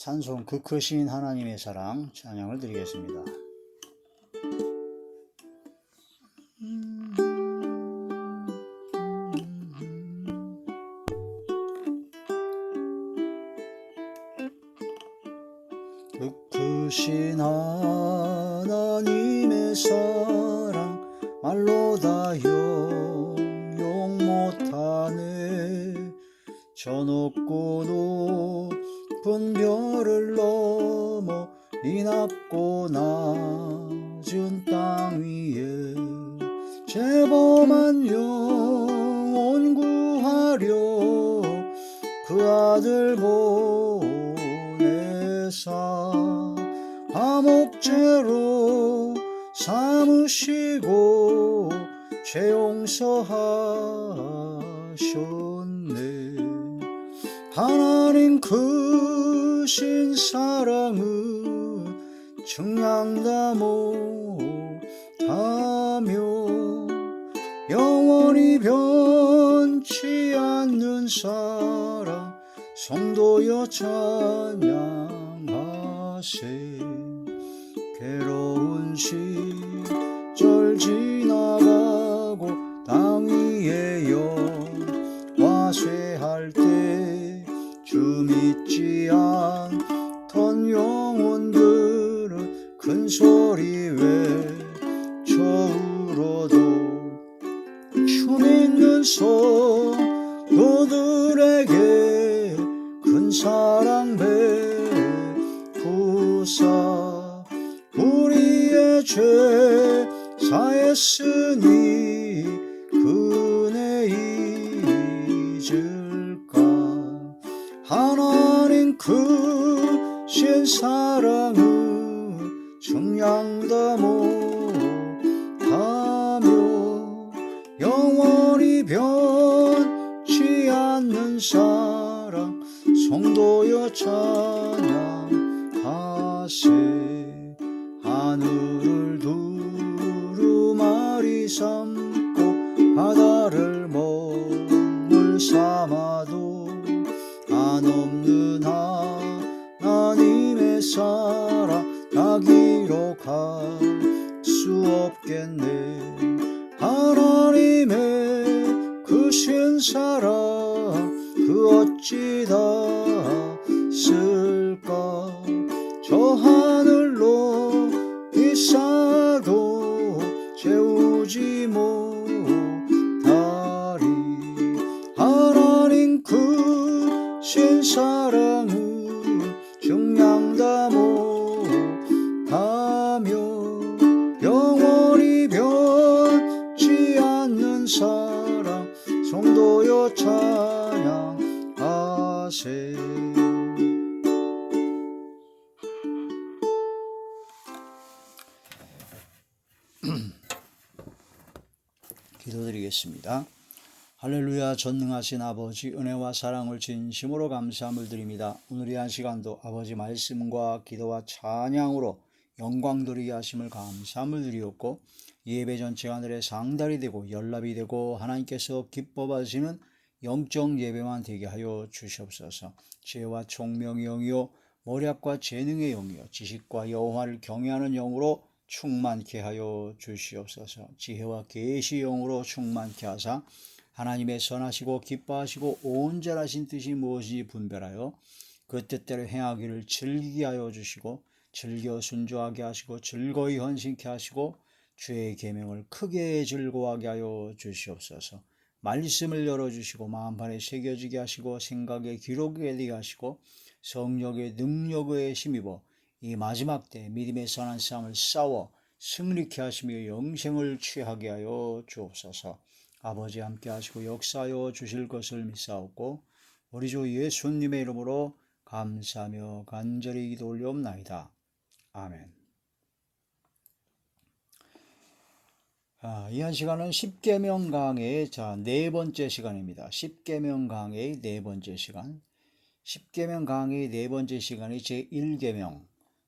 찬송 그 크신 하나님의 사랑 찬양을 드리겠습니다. 그 크신 하나님의 사랑 말로 다 형용 못하네. 저 높고 높은 별을 넘어 이 낮고 낮은 땅 위에 죄범한 영혼 구하려 그 아들 보내사 화목제로 삼으시고 죄 용서하셨네. 하나님 크신 사랑은 증량다 못하며 영원히 변치 않는 사랑 성도여 찬양하세. 괴로운 시절 지나가고 땅 위에 영화 쇠할 때 주 믿지 않던 영혼들은 큰 소리 외쳐 울어도 주 믿는 성도들에게 큰 사랑 베푸사 우리의 죄 사했으니 그 은혜 잊을까. 하나님 크신 사랑은 증량다 못하며 영원히 변치 않는 사랑 성도여 찬양하세. 하늘을 두루마리 삼고 바다를 먹물 삼아도 한없는 하나님의 사랑 다 기록할 수 없겠네. 하나님의 크신 사랑 그 어찌 다 쓸까. 저 하늘로 비싸도 채우지 못하리. 하나님 크신 사랑은 증량다 못하며 영원히 변치 않는 사랑 성도여 찬양하세. 기도드리겠습니다. 할렐루야. 전능하신 아버지, 은혜와 사랑을 진심으로 감사함을 드립니다. 오늘 이 한 시간도 아버지 말씀과 기도와 찬양으로 영광드리게 하심을 감사함을 드리옵고, 예배 전체가 하늘의 상달이 되고 연락이 되고 하나님께서 기뻐 받으시는 영적 예배만 되게 하여 주시옵소서. 지혜와 총명의 영이요 모략과 재능의 영이요 지식과 여호와를 경외하는 영으로 충만케 하여 주시옵소서. 지혜와 계시 영으로 충만케 하사 하나님의 선하시고 기뻐하시고 온전하신 뜻이 무엇인지 분별하여 그 뜻대로 행하기를 즐기게 하여 주시고, 즐겨 순종하게 하시고 즐거이 헌신케 하시고 주의 계명을 크게 즐거워하게 하여 주시옵소서. 말씀을 열어주시고 마음판에 새겨지게 하시고 생각에 기록이 되게 하시고 성령의 능력에 힘입어 이 마지막 때 믿음의 선한 싸움을 싸워 승리케 하시며 영생을 취하게 하여 주옵소서. 아버지 함께 하시고 역사하여 주실 것을 믿사옵고 우리 주 예수님의 이름으로 감사하며 간절히 기도 올려옵나이다. 아멘. 이 한 시간은 십계명 강해의 네 번째 시간입니다. 십계명 강해의 네 번째 시간. 십계명 강해의 네 번째 시간이 제1계명.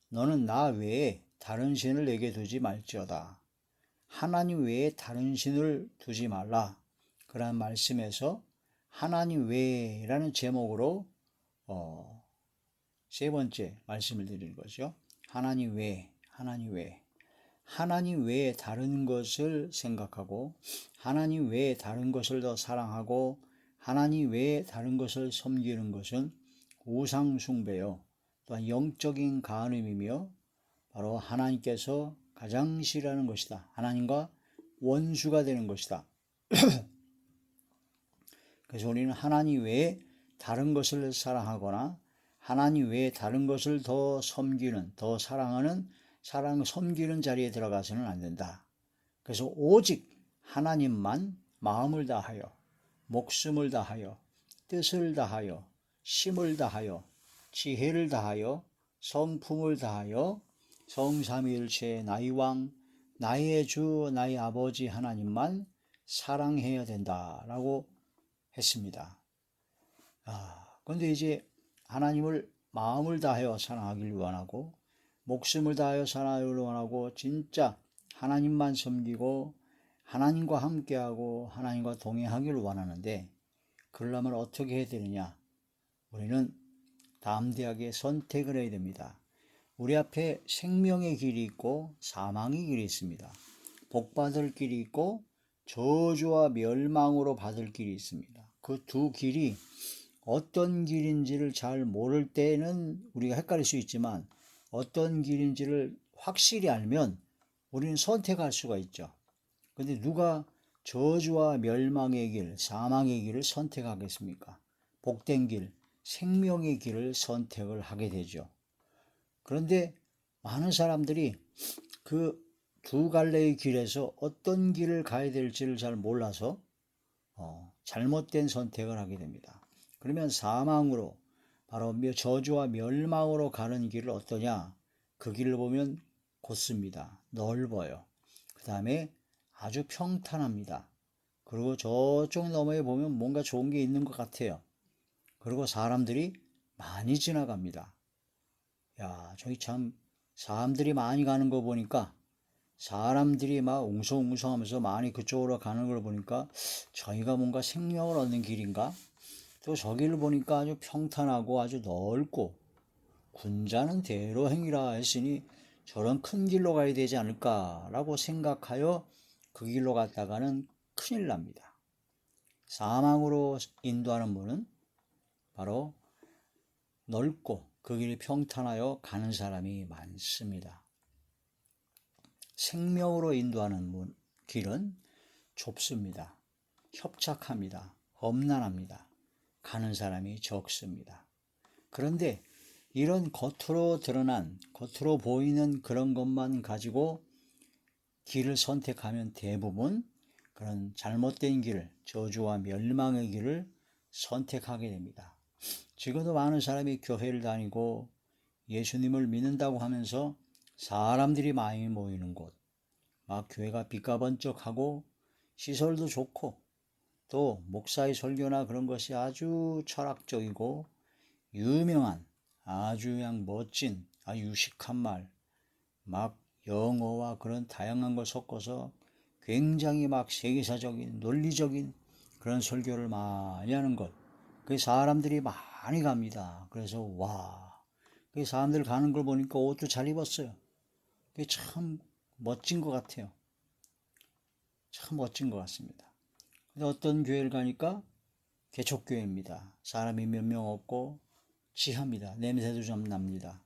너는 나 외에 다른 신을 내게 두지 말지어다. 하나님 외에 다른 신을 두지 말라. 그런 말씀에서 하나님 외에라는 제목으로 세 번째 말씀을 드리는 거죠. 하나님 외에, 하나님 외에. 하나님 외에 다른 것을 생각하고 하나님 외에 다른 것을 더 사랑하고 하나님 외에 다른 것을 섬기는 것은 우상 숭배요. 또한 영적인 간음이며 바로 하나님께서 가장 싫어하는 것이다. 하나님과 원수가 되는 것이다. 그래서 우리는 하나님 외에 다른 것을 사랑하거나 하나님 외에 다른 것을 더 섬기는, 더 사랑하는, 섬기는 자리에 들어가서는 안 된다. 그래서 오직 하나님만 마음을 다하여, 목숨을 다하여, 뜻을 다하여, 힘을 다하여, 지혜를 다하여, 성품을 다하여 성삼위일체 나의 왕, 나의 주, 나의 아버지 하나님만 사랑해야 된다라고 했습니다. 그런데 이제 하나님을 마음을 다하여 사랑하길 원하고 목숨을 다하여 사랑하길 원하고 진짜 하나님만 섬기고 하나님과 함께하고 하나님과 동행하길 원하는데 그러려면 어떻게 해야 되느냐? 우리는 담대하게 선택을 해야 됩니다. 우리 앞에 생명의 길이 있고 사망의 길이 있습니다. 복받을 길이 있고 저주와 멸망으로 받을 길이 있습니다. 그 두 길이 어떤 길인지를 잘 모를 때는 우리가 헷갈릴 수 있지만 어떤 길인지를 확실히 알면 우리는 선택할 수가 있죠. 그런데 누가 저주와 멸망의 길, 사망의 길을 선택하겠습니까? 복된 길, 생명의 길을 선택을 하게 되죠. 그런데 많은 사람들이 그 두 갈래의 길에서 어떤 길을 가야 될지를 잘 몰라서 잘못된 선택을 하게 됩니다. 그러면 사망으로 바로 저주와 멸망으로 가는 길을 어떠냐? 그 길을 보면 곧습니다. 넓어요. 그 다음에 아주 평탄합니다. 그리고 저쪽 너머에 보면 뭔가 좋은 게 있는 것 같아요. 그리고 사람들이 많이 지나갑니다. 야, 저기 참 사람들이 많이 가는 거 보니까 사람들이 막 웅성웅성하면서 많이 그쪽으로 가는 걸 보니까 저희가 뭔가 생명을 얻는 길인가? 또 저기를 보니까 아주 평탄하고 아주 넓고 군자는 대로 행이라 했으니 저런 큰 길로 가야 되지 않을까라고 생각하여 그 길로 갔다가는 큰일 납니다. 사망으로 인도하는 문은 바로 넓고 그 길이 평탄하여 가는 사람이 많습니다. 생명으로 인도하는 길은 좁습니다. 협착합니다. 험난합니다. 가는 사람이 적습니다. 그런데 이런 겉으로 드러난, 겉으로 보이는 그런 것만 가지고 길을 선택하면 대부분 그런 잘못된 길, 저주와 멸망의 길을 선택하게 됩니다. 지금도 많은 사람이 교회를 다니고 예수님을 믿는다고 하면서 사람들이 많이 모이는 곳, 막 교회가 빛가번쩍하고 시설도 좋고 또 목사의 설교나 그런 것이 아주 철학적이고 유명한 아주 그냥 멋진 아주 유식한 말, 막 영어와 그런 다양한 걸 섞어서 굉장히 막 세계사적인 논리적인 그런 설교를 많이 하는 것, 그 사람들이 많이 갑니다. 그래서 그 사람들 가는 걸 보니까 옷도 잘 입었어요. 그게 참 멋진 것 같아요. 참 멋진 것 같습니다. 근데 어떤 교회를 가니까 개척교회입니다. 사람이 몇 명 없고 취합니다. 냄새도 좀 납니다.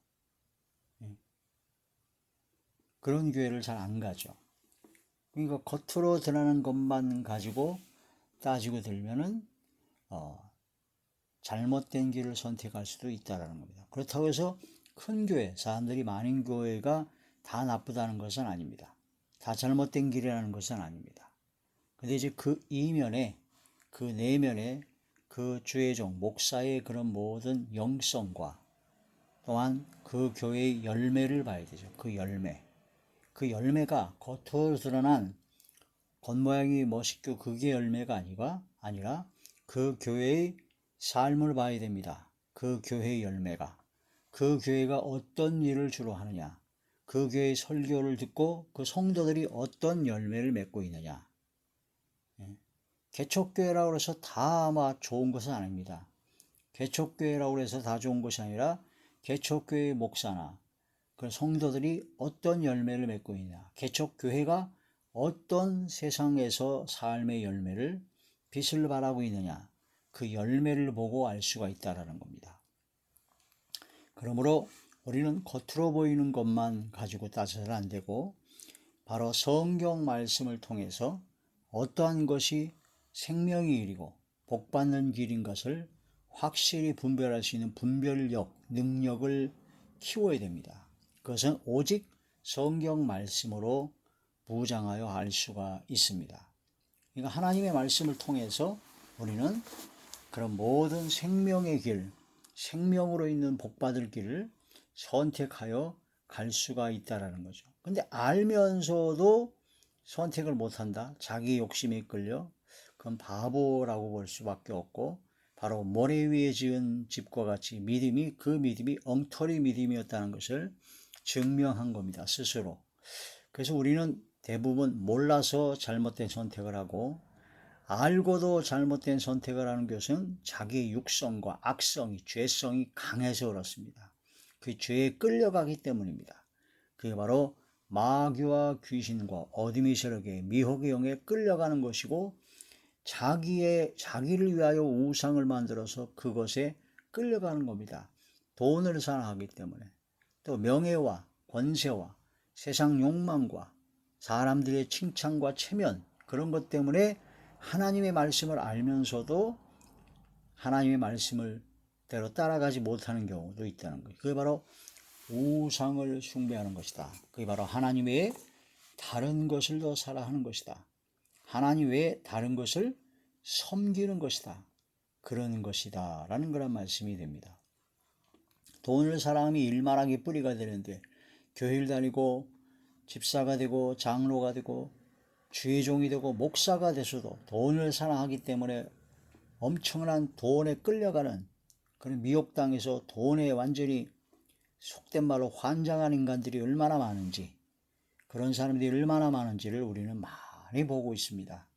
그런 교회를 잘 안 가죠. 그러니까 겉으로 드러나는 것만 가지고 따지고 들면은 잘못된 길을 선택할 수도 있다라는 겁니다. 그렇다고 해서 큰 교회, 사람들이 많은 교회가 다 나쁘다는 것은 아닙니다. 다 잘못된 길이라는 것은 아닙니다. 근데 이제 그 이면에, 그 내면에 그 주의 종, 목사의 그런 모든 영성과 또한 그 교회의 열매를 봐야 되죠. 그 열매. 그 열매가 겉으로 드러난 겉모양이 멋있고 그게 열매가 아니라 그 교회의 삶을 봐야 됩니다. 그 교회의 열매가. 그 교회가 어떤 일을 주로 하느냐. 그 교회의 설교를 듣고 그 성도들이 어떤 열매를 맺고 있느냐. 개척교회라고 해서 다 좋은 것은 아닙니다. 개척교회라고 해서 다 좋은 것이 아니라 개척교회 목사나 그 성도들이 어떤 열매를 맺고 있냐, 개척교회가 어떤 세상에서 삶의 열매를 빛을 발하고 있느냐, 그 열매를 보고 알 수가 있다라는 겁니다. 그러므로 우리는 겉으로 보이는 것만 가지고 따져서는 안 되고 바로 성경 말씀을 통해서 어떠한 것이 생명의 길이고 복받는 길인 것을 확실히 분별할 수 있는 분별력, 능력을 키워야 됩니다. 그것은 오직 성경 말씀으로 무장하여 알 수가 있습니다. 그러니까 하나님의 말씀을 통해서 우리는 그런 모든 생명의 길, 생명으로 있는 복받을 길을 선택하여 갈 수가 있다라는 거죠. 근데 알면서도 선택을 못한다, 자기 욕심에 이끌려, 그건 바보라고 볼 수밖에 없고, 바로 모래 위에 지은 집과 같이 믿음이, 그 믿음이 엉터리 믿음이었다는 것을 증명한 겁니다, 스스로. 그래서 우리는 대부분 몰라서 잘못된 선택을 하고, 알고도 잘못된 선택을 하는 것은 자기의 육성과 악성이, 죄성이 강해서 그렇습니다. 그 죄에 끌려가기 때문입니다. 그게 바로 마귀와 귀신과 어둠의 세력의 미혹의 영에 끌려가는 것이고, 자기를 위하여 우상을 만들어서 그것에 끌려가는 겁니다. 돈을 사랑하기 때문에, 또 명예와 권세와 세상 욕망과 사람들의 칭찬과 체면, 그런 것 때문에 하나님의 말씀을 알면서도 하나님의 말씀을 대로 따라가지 못하는 경우도 있다는 거예요. 그게 바로 우상을 숭배하는 것이다. 그게 바로 하나님 외에 다른 것을 더 사랑하는 것이다. 하나님 외에 다른 것을 섬기는 것이다. 그런 것이다 라는 그런 말씀이 됩니다. 돈을 사랑하면 일만하게 뿌리가 되는데, 교회를 다니고 집사가 되고 장로가 되고 주의 종이 되고 목사가 돼서도 돈을 사랑하기 때문에 엄청난 돈에 끌려가는 그런 미혹당해서 돈에 완전히 속된 말로 환장한 인간들이 얼마나 많은지, 그런 사람들이 얼마나 많은지를 우리는 많이 보고 있습니다.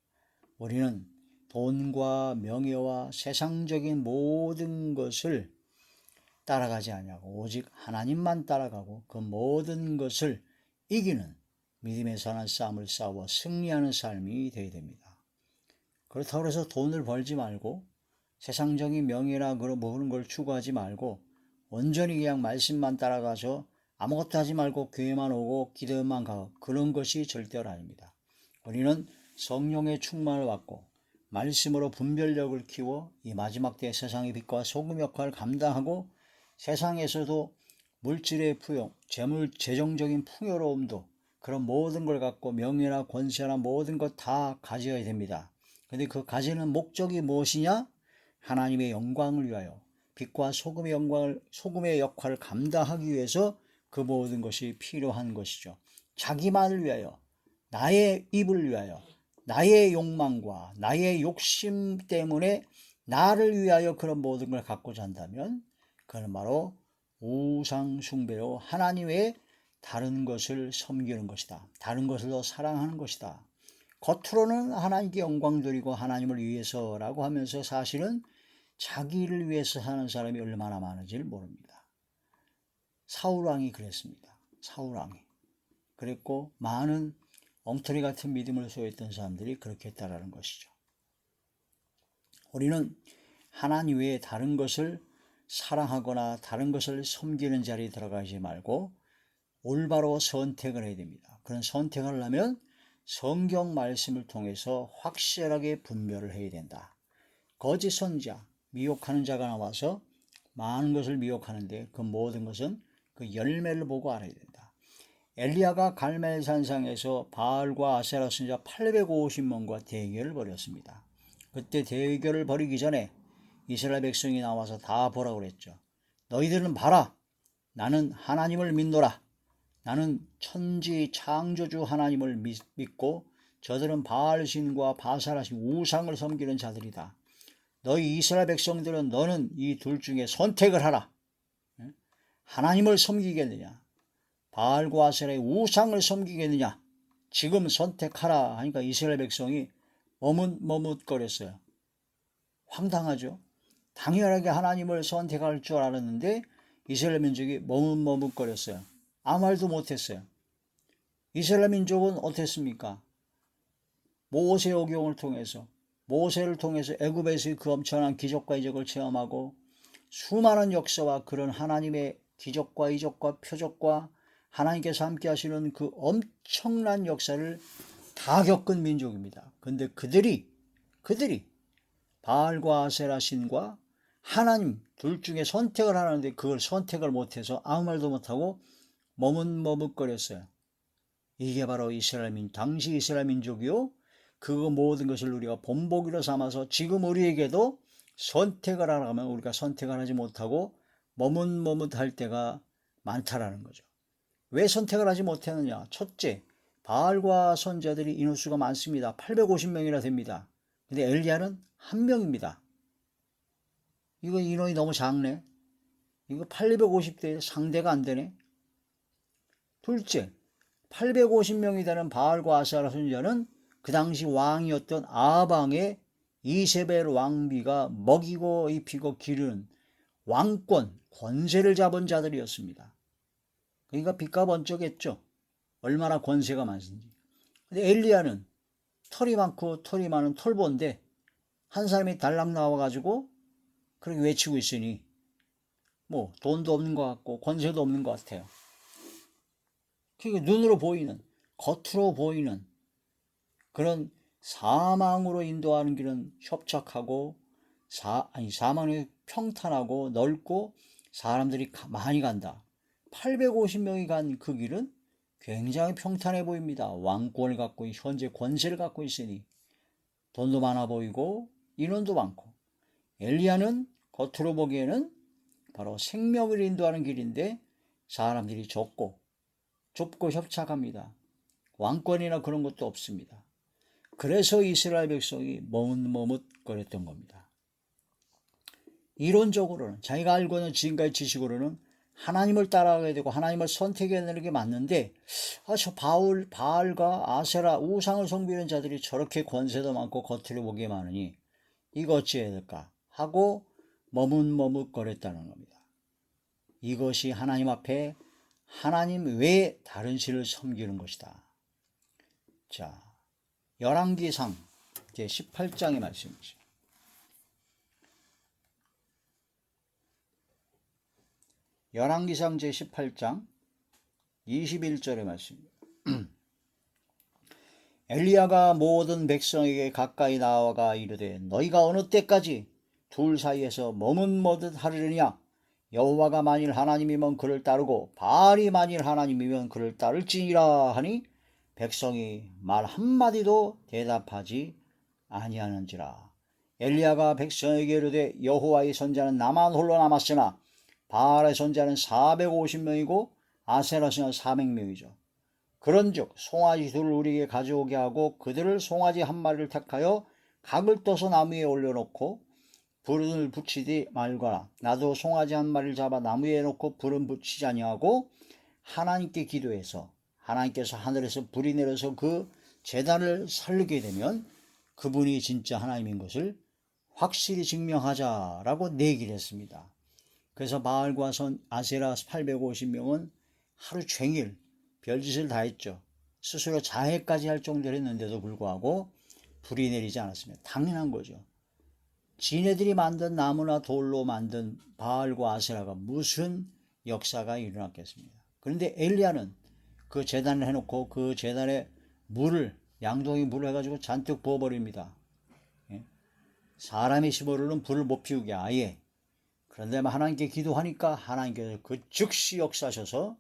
우리는 돈과 명예와 세상적인 모든 것을 따라가지 아니하고 오직 하나님만 따라가고 그 모든 것을 이기는 믿음의 선한 싸움을 싸워 승리하는 삶이 되어야 됩니다. 그렇다고 해서 돈을 벌지 말고 세상적인 명예나 그런 걸 추구하지 말고 온전히 그냥 말씀만 따라가서 아무것도 하지 말고 교회만 오고 기도만 가고, 그런 것이 절대로 아닙니다. 우리는 성령의 충만을 받고 말씀으로 분별력을 키워 이 마지막 때 세상의 빛과 소금 역할을 감당하고, 세상에서도 물질의 부용, 재정적인 풍요로움도 그런 모든 걸 갖고 명예나 권세나 모든 것 다 가져야 됩니다. 근데 그 가지는 목적이 무엇이냐? 하나님의 영광을 위하여 빛과 소금의 역할을 감당하기 위해서 그 모든 것이 필요한 것이죠. 자기만을 위하여, 나의 입을 위하여, 나의 욕망과 나의 욕심 때문에 나를 위하여 그런 모든 걸 갖고자 한다면 그건 바로 우상 숭배로 하나님 외에 다른 것을 섬기는 것이다. 다른 것을 더 사랑하는 것이다. 겉으로는 하나님께 영광 드리고 하나님을 위해서라고 하면서 사실은 자기를 위해서 사는 사람이 얼마나 많은지를 모릅니다. 사울왕이 그랬습니다. 사울왕이 그랬고, 많은 엉터리 같은 믿음을 소유했던 사람들이 그렇게 했다라는 것이죠. 우리는 하나님 외에 다른 것을 사랑하거나 다른 것을 섬기는 자리에 들어가지 말고 올바로 선택을 해야 됩니다. 그런 선택을 하려면 성경 말씀을 통해서 확실하게 분별을 해야 된다. 거짓 선지자, 미혹하는 자가 나와서 많은 것을 미혹하는데 그 모든 것은 그 열매를 보고 알아야 된다. 엘리야가 갈멜산상에서 바알과 아세라 선지자 850명과 대결을 벌였습니다. 그때 대결을 벌이기 전에 이스라엘 백성이 나와서 다 보라고 그랬죠. 너희들은 봐라. 나는 하나님을 믿노라. 나는 천지 창조주 하나님을 믿고 저들은 바알신과 바사라신 우상을 섬기는 자들이다. 너희 이스라엘 백성들은 너는 이 둘 중에 선택을 하라. 하나님을 섬기겠느냐, 바알과 아세라의 우상을 섬기겠느냐, 지금 선택하라 하니까 이스라엘 백성이 머뭇거렸어요. 황당하죠. 당연하게 하나님을 선택할 줄 알았는데 이스라엘 민족이 머뭇머뭇거렸어요. 아무 말도 못했어요. 이스라엘 민족은 어땠습니까? 모세오경을 통해서 모세를 통해서 애굽에서의 그 엄청난 기적과 이적을 체험하고 수많은 역사와 그런 하나님의 기적과 이적과 표적과 하나님께서 함께 하시는 그 엄청난 역사를 다 겪은 민족입니다. 근데 그들이 바알과 아세라 신과 하나님 둘 중에 선택을 하는데 그걸 선택을 못해서 아무 말도 못하고 머뭇머뭇거렸어요. 이게 바로 당시 이스라엘 민족이요. 그거 모든 것을 우리가 본보기로 삼아서 지금 우리에게도 선택을 하라면 우리가 선택을 하지 못하고 머뭇머뭇할 때가 많다라는 거죠. 왜 선택을 하지 못했느냐? 첫째, 바알과 선자들이 인원수가 많습니다. 850명이나 됩니다. 근데 엘리야는 한 명입니다. 이거 인원이 너무 작네. 이거 850대 상대가 안 되네. 둘째, 850명이 되는 바알과 아세라 선지자는 그 당시 왕이었던 아방의 이세벨 왕비가 먹이고 입히고 기르는 왕권, 권세를 잡은 자들이었습니다. 그러니까 빛과 번쩍했죠. 얼마나 권세가 많은지. 근데 엘리야는 털이 많고 털이 많은 털보인데 한 사람이 달랑 나와가지고 그렇게 외치고 있으니 뭐 돈도 없는 것 같고 권세도 없는 것 같아요. 그러니까 눈으로 보이는, 겉으로 보이는 그런 사망으로 인도하는 길은 협착하고 사망이 평탄하고 넓고 사람들이 많이 간다. 850명이 간 그 길은 굉장히 평탄해 보입니다. 왕권을 갖고 현재 권세를 갖고 있으니 돈도 많아 보이고 인원도 많고 엘리야는 겉으로 보기에는 바로 생명을 인도하는 길인데 사람들이 좁고 협착합니다. 왕권이나 그런 것도 없습니다. 그래서 이스라엘 백성이 머뭇머뭇거렸던 겁니다. 이론적으로는 자기가 알고 있는 지금까지 지식으로는 하나님을 따라가게 되고 하나님을 선택해야 되는 게 맞는데 저 바알과 아세라 우상을 섬기는 자들이 저렇게 권세도 많고 겉으로 보기에 많으니 이거 어찌해야 될까 하고 머뭇머뭇거렸다는 겁니다. 이것이 하나님 앞에 하나님 외에 다른 신을 섬기는 것이다. 자, 열왕기상 제 18장의 말씀이죠. 열왕기상 제 18장 21절의 말씀입니다. 엘리야가 모든 백성에게 가까이 나아가 이르되 너희가 어느 때까지 둘 사이에서 머뭇머뭇 하려느냐? 여호와가 만일 하나님이면 그를 따르고 바알이 만일 하나님이면 그를 따를지니라 하니 백성이 말 한마디도 대답하지 아니하는지라. 엘리야가 백성에게 이르되 여호와의 선자는 나만 홀로 남았으나 바알의 선자는 450명이고 아세라 선자는 400명이죠. 그런즉 송아지 둘을 우리에게 가져오게 하고 그들을 송아지 한 마리를 택하여 각을 떠서 나무 위에 올려놓고 불을 붙이지 말거라. 나도 송아지 한 마리를 잡아 나무 위에 놓고 불은 붙이지 아니하고 하나님께 기도해서 하나님께서 하늘에서 불이 내려서 그 제단을 살리게 되면 그분이 진짜 하나님인 것을 확실히 증명하자라고 내기를 했습니다. 그래서 바알과 아세라 850명은 하루 종일 별짓을 다 했죠. 스스로 자해까지 할 정도로 했는데도 불구하고 불이 내리지 않았습니다. 당연한 거죠. 지네들이 만든 나무나 돌로 만든 바알과 아세라가 무슨 역사가 일어났겠습니까? 그런데 엘리야는 그 제단을 해놓고 그 제단에 양동이 물을 해가지고 잔뜩 부어버립니다. 사람이 심어르는 불을 못 피우게 아예. 그런데 하나님께 기도하니까 하나님께서 그 즉시 역사하셔서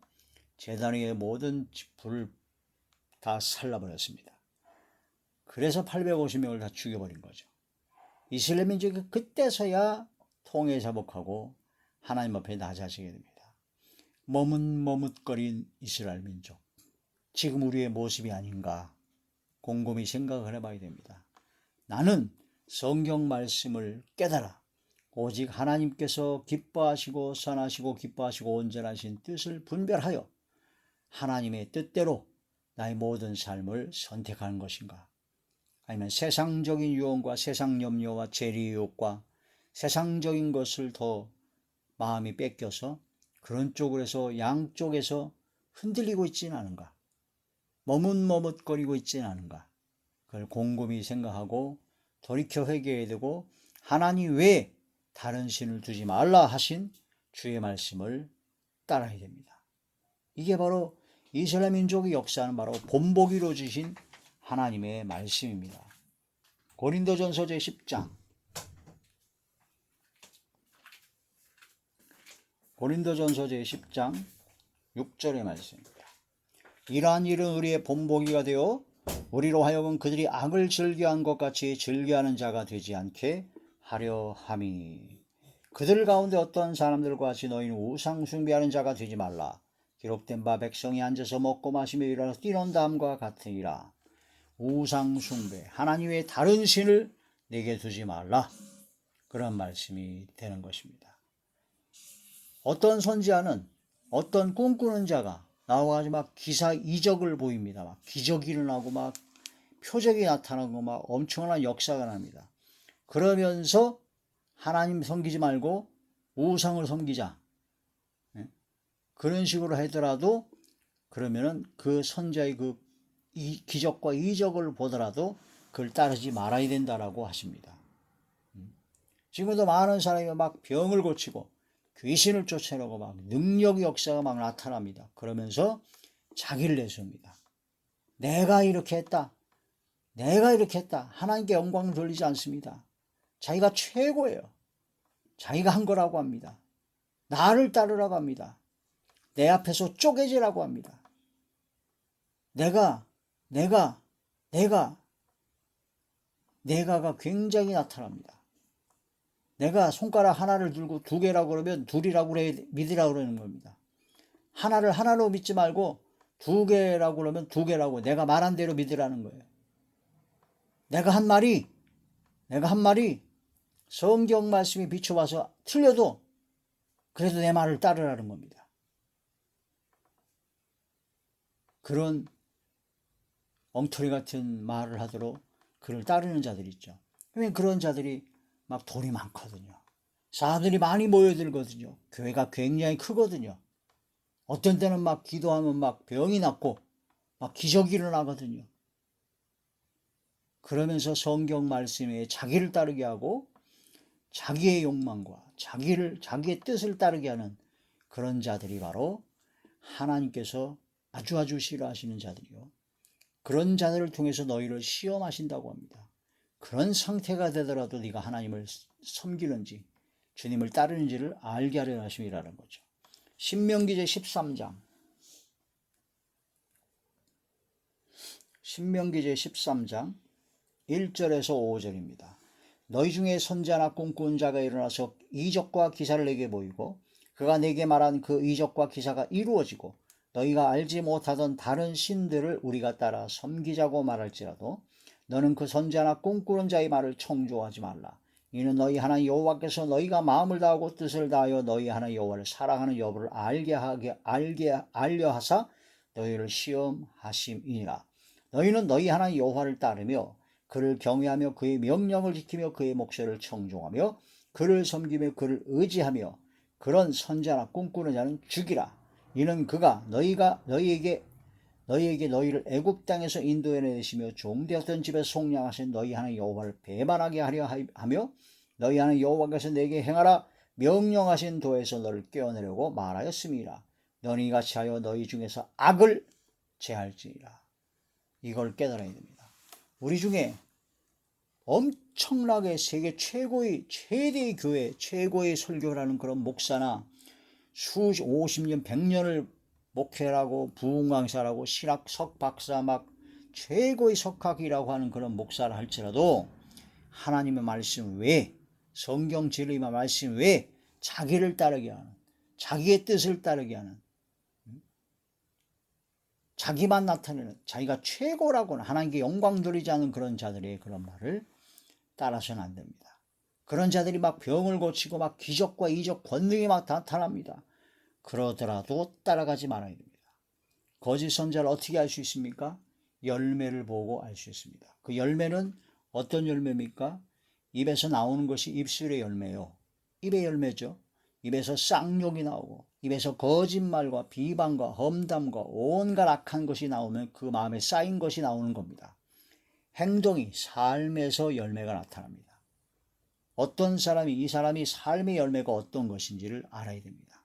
제단 위의 모든 불을 다 살라버렸습니다. 그래서 850명을 다 죽여버린 거죠. 이스라엘 민족이 그때서야 통해 자복하고 하나님 앞에 낮아지게 됩니다. 머뭇머뭇거린 이스라엘 민족. 지금 우리의 모습이 아닌가 곰곰이 생각을 해봐야 됩니다. 나는 성경 말씀을 깨달아 오직 하나님께서 기뻐하시고 선하시고 기뻐하시고 온전하신 뜻을 분별하여 하나님의 뜻대로 나의 모든 삶을 선택하는 것인가? 아니면 세상적인 유혹과 세상 염려와 재리 유혹과 세상적인 것을 더 마음이 뺏겨서 그런 쪽으로 해서 양쪽에서 흔들리고 있지는 않은가? 머뭇머뭇거리고 있지는 않은가? 그걸 곰곰이 생각하고 돌이켜 회개해야 되고, 하나님 외에 다른 신을 두지 말라 하신 주의 말씀을 따라야 됩니다. 이게 바로 이스라엘 민족의 역사는 바로 본보기로 주신 하나님의 말씀입니다. 고린도전서 제10장 고린도전서 제10장 6절의 말씀입니다. 이러한 일은 우리의 본보기가 되어 우리로 하여금 그들이 악을 즐겨한 것 같이 즐겨하는 자가 되지 않게 하려 함이니, 그들 가운데 어떤 사람들과 같이 너희는 우상 숭배하는 자가 되지 말라. 기록된 바 백성이 앉아서 먹고 마시며 일어나서 뛰는 다음과 같으니라. 우상 숭배, 하나님 외에 다른 신을 내게 두지 말라, 그런 말씀이 되는 것입니다. 어떤 선지자는, 어떤 꿈꾸는 자가 나와가지고 막 기사 이적을 보입니다. 막 기적이 일어나고 막 표적이 나타나고 막 엄청난 역사가 납니다. 그러면서 하나님 섬기지 말고 우상을 섬기자, 그런 식으로 하더라도, 그러면은 그 선자의 그 기적과 이적을 보더라도 그걸 따르지 말아야 된다라고 하십니다. 지금도 많은 사람이 막 병을 고치고 귀신을 쫓아내고 막 능력 역사가 막 나타납니다. 그러면서 자기를 내세웁니다. 내가 이렇게 했다, 내가 이렇게 했다. 하나님께 영광을 돌리지 않습니다. 자기가 최고예요. 자기가 한 거라고 합니다. 나를 따르라고 합니다. 내 앞에서 쪼개지라고 합니다. 내가가 굉장히 나타납니다. 내가 손가락 하나를 들고 두 개라고 그러면 둘이라고 믿으라고 그러는 겁니다. 하나를 하나로 믿지 말고 두 개라고 그러면 두 개라고, 내가 말한 대로 믿으라는 거예요. 내가 한 말이 성경 말씀이 비춰봐서 틀려도 그래도 내 말을 따르라는 겁니다. 그런 엉터리 같은 말을 하도록 그를 따르는 자들이 있죠. 왜냐면 그런 자들이 막 돈이 많거든요. 사람들이 많이 모여들거든요. 교회가 굉장히 크거든요. 어떤 때는 막 기도하면 막 병이 낫고 막 기적이 일어나거든요. 그러면서 성경 말씀에 자기를 따르게 하고 자기의 욕망과 자기의 뜻을 따르게 하는 그런 자들이 바로 하나님께서 아주 싫어하시는 자들이요, 그런 자들을 통해서 너희를 시험하신다고 합니다. 그런 상태가 되더라도 네가 하나님을 섬기는지 주님을 따르는지를 알게 하려 하심이라는 거죠. 신명기 제13장 1절에서 5절입니다. 너희 중에 선자나 꿈꾸는 자가 일어나서 이적과 기사를 내게 보이고 그가 내게 말한 그 이적과 기사가 이루어지고 너희가 알지 못하던 다른 신들을 우리가 따라 섬기자고 말할지라도 너는 그 선자나 꿈꾸는 자의 말을 청조하지 말라. 이는 너희 하나님 여호와께서 너희가 마음을 다하고 뜻을 다하여 너희 하나님 여호와를 사랑하는 여부를 알려 하사 너희를 시험하심이니라. 너희는 너희 하나님 여호와를 따르며 그를 경외하며 그의 명령을 지키며 그의 목소리를 청종하며 그를 섬기며 그를 의지하며 그런 선자나 꿈꾸는 자는 죽이라. 이는 그가 너희에게 너희를 애굽 땅에서 인도해내시며 종되었던 집에 속량하신 너희 하나님 여호와를 배반하게 하려 하며 너희 하나님 여호와께서 내게 행하라 명령하신 도에서 너를 떼어내려고 말하였음이라. 너희 같이 하여 너희 중에서 악을 제할지니라. 이걸 깨달아야 됩니다. 우리 중에 엄청나게 세계 최대의 교회, 최고의 설교를 하는 그런 목사나 50년, 100년을 목회라고 부흥강사라고 신학 석박사 막 최고의 석학이라고 하는 그런 목사를 할지라도 하나님의 말씀 외에, 성경 진리의 말씀 외에 자기를 따르게 하는, 자기의 뜻을 따르게 하는, 자기만 나타내는, 자기가 최고라고는 하나님께 영광 돌리지 않는 그런 자들의 그런 말을 따라서는 안 됩니다. 그런 자들이 막 병을 고치고 막 기적과 이적 권능이 막 나타납니다. 그러더라도 따라가지 말아야 됩니다. 거짓 선자를 어떻게 알 수 있습니까? 열매를 보고 알 수 있습니다. 그 열매는 어떤 열매입니까? 입에서 나오는 것이 입술의 열매요. 입의 열매죠. 입에서 쌍욕이 나오고 입에서 거짓말과 비방과 험담과 온갖 악한 것이 나오면 그 마음에 쌓인 것이 나오는 겁니다. 행동이 삶에서 열매가 나타납니다. 어떤 사람이 이 사람이 삶의 열매가 어떤 것인지를 알아야 됩니다.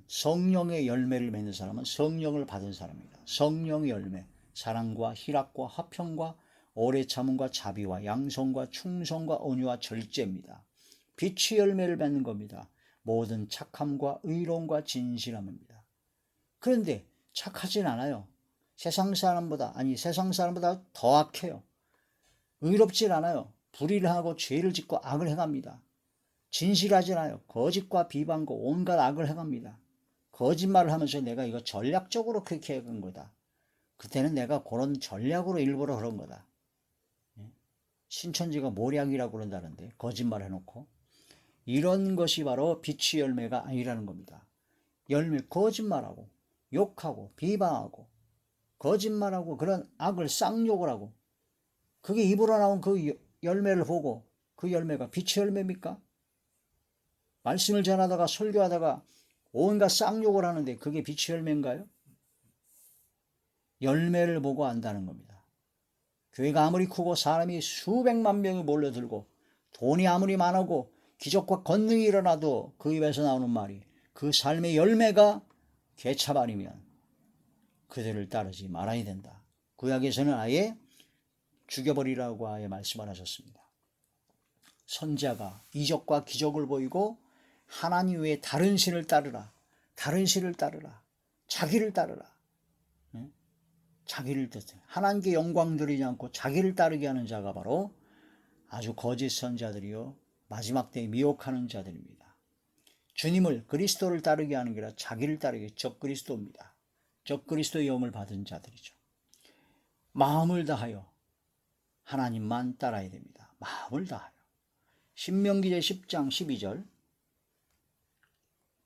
성령의 열매를 맺는 사람은 성령을 받은 사람입니다. 성령의 열매, 사랑과 희락과 화평과 오래 참음과 자비와 양성과 충성과 온유와 절제입니다. 빛의 열매를 맺는 겁니다. 모든 착함과 의로움과 진실함입니다. 그런데 착하진 않아요. 세상 사람보다 더 악해요. 의롭진 않아요. 불의를 하고 죄를 짓고 악을 행합니다. 진실하지 않아요. 거짓과 비방과 온갖 악을 행합니다. 거짓말을 하면서 내가 이거 전략적으로 그렇게 해간 거다. 그때는 내가 그런 전략으로 일부러 그런 거다. 신천지가 모략이라고 그런다는데 거짓말 해놓고. 이런 것이 바로 빛의 열매가 아니라는 겁니다. 열매, 거짓말하고 욕하고 비방하고 거짓말하고 그런 악을 쌍욕을 하고 그게 입으로 나온 그 열매를 보고 그 열매가 빛의 열매입니까? 말씀을 전하다가 설교하다가 온갖 쌍욕을 하는데 그게 빛의 열매인가요? 열매를 보고 안다는 겁니다. 교회가 아무리 크고 사람이 수백만 명이 몰려들고 돈이 아무리 많고 기적과 권능이 일어나도 그 입에서 나오는 말이 그 삶의 열매가 개차반이면 그들을 따르지 말아야 된다. 구약에서는 아예 죽여버리라고 아예 말씀을 하셨습니다. 선지자가 이적과 기적을 보이고 하나님 외에 다른 신을 따르라. 다른 신을 따르라. 자기를 따르라. 자기를 뜻해. 하나님께 영광 드리지 않고 자기를 따르게 하는 자가 바로 아주 거짓 선지자들이요 마지막 때에 미혹하는 자들입니다. 주님을 그리스도를 따르게 하는 게 아니라 자기를 따르게 적그리스도입니다. 적그리스도의 영을 받은 자들이죠. 마음을 다하여 하나님만 따라야 됩니다. 마음을 다하여. 신명기제 10장 12절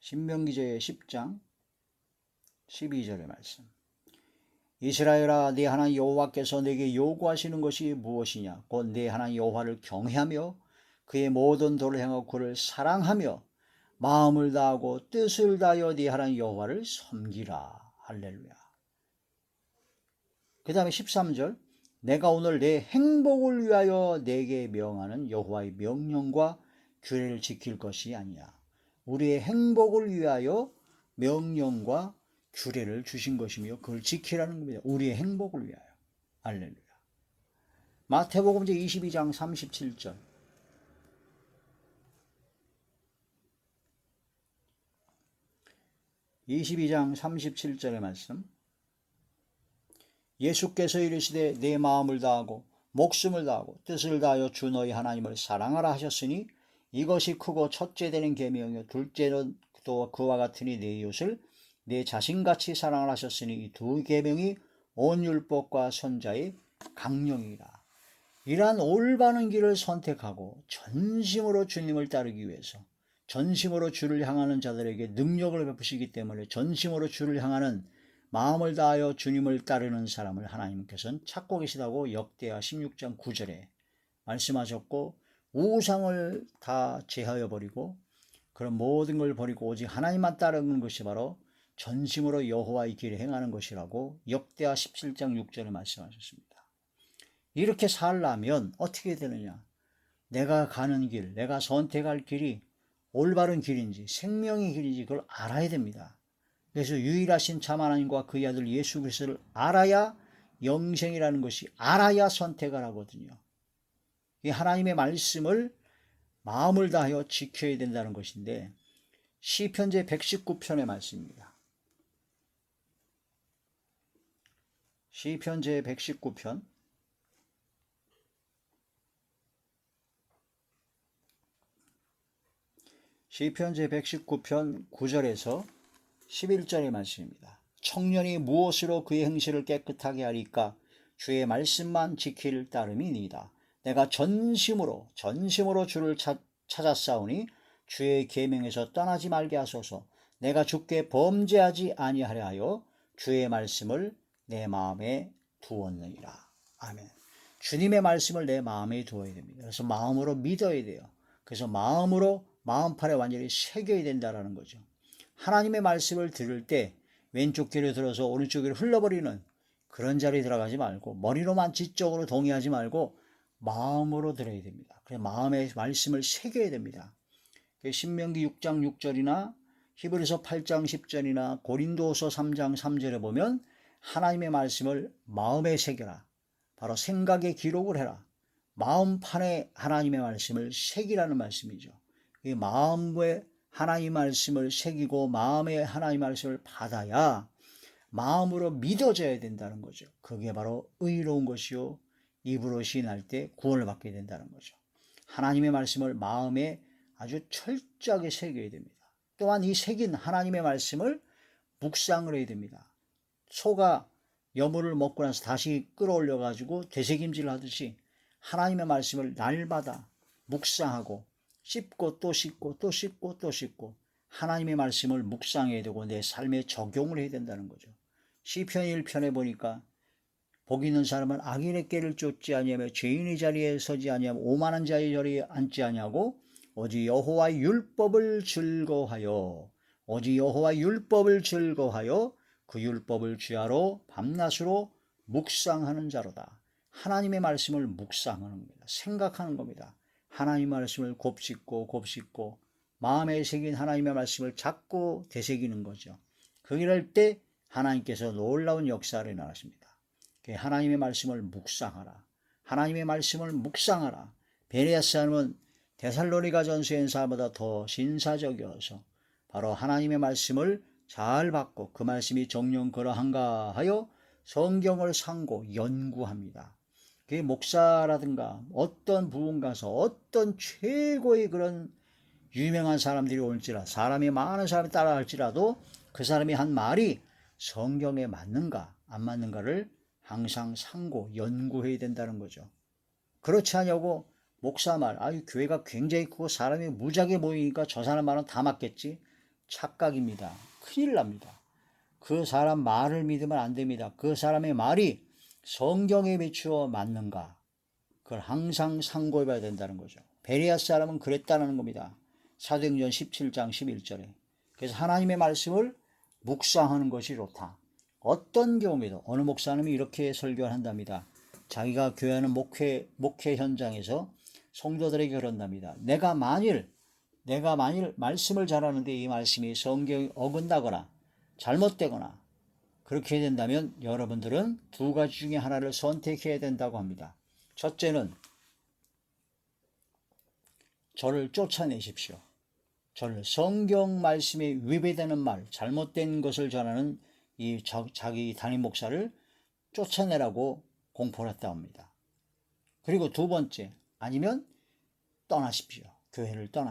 신명기제 10장 12절의 말씀. 이스라엘아 네 하나님 여호와께서 내게 요구하시는 것이 무엇이냐 곧 네 하나님 여호와를 경외하며 그의 모든 도를 행하고 그를 사랑하며 마음을 다하고 뜻을 다하여 네 하나님 여호와를 섬기라. 할렐루야. 그 다음에 13절 내가 오늘 내 행복을 위하여 내게 명하는 여호와의 명령과 규례를 지킬 것이 아니야. 우리의 행복을 위하여 명령과 규례를 주신 것이며 그걸 지키라는 겁니다. 우리의 행복을 위하여. 할렐루야. 마태복음 22장 37절 (22장 37절의) 말씀. 예수께서 이르시되 내 마음을 다하고 목숨을 다하고 뜻을 다하여 주 너희 하나님을 사랑하라 하셨으니 이것이 크고 첫째 되는 계명이요 둘째는 또 그와 같으니 내 이웃을 내 자신같이 사랑하라 하셨으니 이 두 계명이 온 율법과 선자의 강령이라. 이러한 올바른 길을 선택하고 전심으로 주님을 따르기 위해서 전심으로 주를 향하는 자들에게 능력을 베푸시기 때문에 전심으로 주를 향하는 마음을 다하여 주님을 따르는 사람을 하나님께서는 찾고 계시다고 역대하 16장 9절에 말씀하셨고 우상을 다 제하여 버리고 그런 모든 걸 버리고 오직 하나님만 따르는 것이 바로 전심으로 여호와의 길에 행하는 것이라고 역대하 17장 6절에 말씀하셨습니다. 이렇게 살려면 어떻게 되느냐? 내가 가는 길, 내가 선택할 길이 올바른 길인지 생명의 길인지 그걸 알아야 됩니다. 그래서 유일하신 참 하나님과 그의 아들 예수 그리스도를 알아야 영생이라는 것이 알아야 선택을 하거든요. 이 하나님의 말씀을 마음을 다하여 지켜야 된다는 것인데 시편제 119편의 말씀입니다. 시편제 119편 시편제 119편 9절에서 11절의 말씀입니다. 청년이 무엇으로 그의 행실을 깨끗하게 하리까? 주의 말씀만 지킬 따름이니이다. 내가 전심으로 주를 찾았사오니 주의 계명에서 떠나지 말게 하소서. 내가 주께 범죄하지 아니하려 하여 주의 말씀을 내 마음에 두었느니라. 아멘. 주님의 말씀을 내 마음에 두어야 됩니다. 그래서 마음으로 믿어야 돼요. 그래서 마음으로 마음판에 완전히 새겨야 된다라는 거죠. 하나님의 말씀을 들을 때 왼쪽 귀로 들어서 오른쪽 귀로 흘러버리는 그런 자리에 들어가지 말고 머리로만 지적으로 동의하지 말고 마음으로 들어야 됩니다. 그래서 마음의 말씀을 새겨야 됩니다. 신명기 6장 6절이나 히브리서 8장 10절이나 고린도서 3장 3절에 보면 하나님의 말씀을 마음에 새겨라. 바로 생각에 기록을 해라. 마음판에 하나님의 말씀을 새기라는 말씀이죠. 이 마음에 하나님 말씀을 새기고 마음에 하나님 말씀을 받아야 마음으로 믿어져야 된다는 거죠. 그게 바로 의로운 것이요 입으로 시인할 때 구원을 받게 된다는 거죠. 하나님의 말씀을 마음에 아주 철저하게 새겨야 됩니다. 또한 이 새긴 하나님의 말씀을 묵상을 해야 됩니다. 소가 여물을 먹고 나서 다시 끌어올려 가지고 되새김질 하듯이 하나님의 말씀을 날마다 묵상하고 씹고 또 씹고 또 씹고 또 씹고 하나님의 말씀을 묵상해야 되고 내 삶에 적용을 해야 된다는 거죠. 시편 1편에 보니까 복 있는 사람은 악인의 꾀를 쫓지 아니하며 죄인의 자리에 서지 아니하며 오만한 자의 자리에 앉지 아니하고 오직 여호와의 율법을 즐거워하여 오직 여호와의 율법을 즐거워하여 그 율법을 주야로 밤낮으로 묵상하는 자로다. 하나님의 말씀을 묵상하는 겁니다. 생각하는 겁니다. 하나님의 말씀을 곱씹고 곱씹고 마음에 새긴 하나님의 말씀을 자꾸 되새기는 거죠. 그럴 때 하나님께서 놀라운 역사를 일어나십니다. 하나님의 말씀을 묵상하라. 하나님의 말씀을 묵상하라. 베레아 사람은 데살로니가 전서에 있는 사람보다 더 신사적이어서 바로 하나님의 말씀을 잘 받고 그 말씀이 정녕 그러한가 하여 성경을 상고 연구합니다. 그 목사라든가 어떤 부흥 가서 어떤 최고의 그런 유명한 사람들이 올지라 사람이 많은 사람이 따라할지라도 그 사람이 한 말이 성경에 맞는가 안 맞는가를 항상 상고 연구해야 된다는 거죠. 그렇지 않냐고 목사 말, 교회가 굉장히 크고 사람이 무지하게 모이니까 저 사람 말은 다 맞겠지? 착각입니다. 큰일 납니다. 그 사람 말을 믿으면 안 됩니다. 그 사람의 말이 성경에 비추어 맞는가? 그걸 항상 상고해 봐야 된다는 거죠. 베레아 사람은 그랬다는 겁니다. 사도행전 17장 11절에. 그래서 하나님의 말씀을 묵상하는 것이 좋다. 어떤 경우에도 어느 목사님이 이렇게 설교를 한답니다. 자기가 교회하는 목회 현장에서 성도들에게 그런답니다. 내가 만일 말씀을 잘하는데 이 말씀이 성경에 어긋나거나 잘못되거나 그렇게 된다면 여러분들은 두 가지 중에 하나를 선택해야 된다고 합니다. 첫째는 저를 쫓아내십시오. 저를 성경 말씀에 위배되는 말, 잘못된 것을 전하는 이 자기 담임 목사를 쫓아내라고 공포를 했다고 합니다. 그리고 두 번째, 아니면 떠나십시오. 교회를 떠나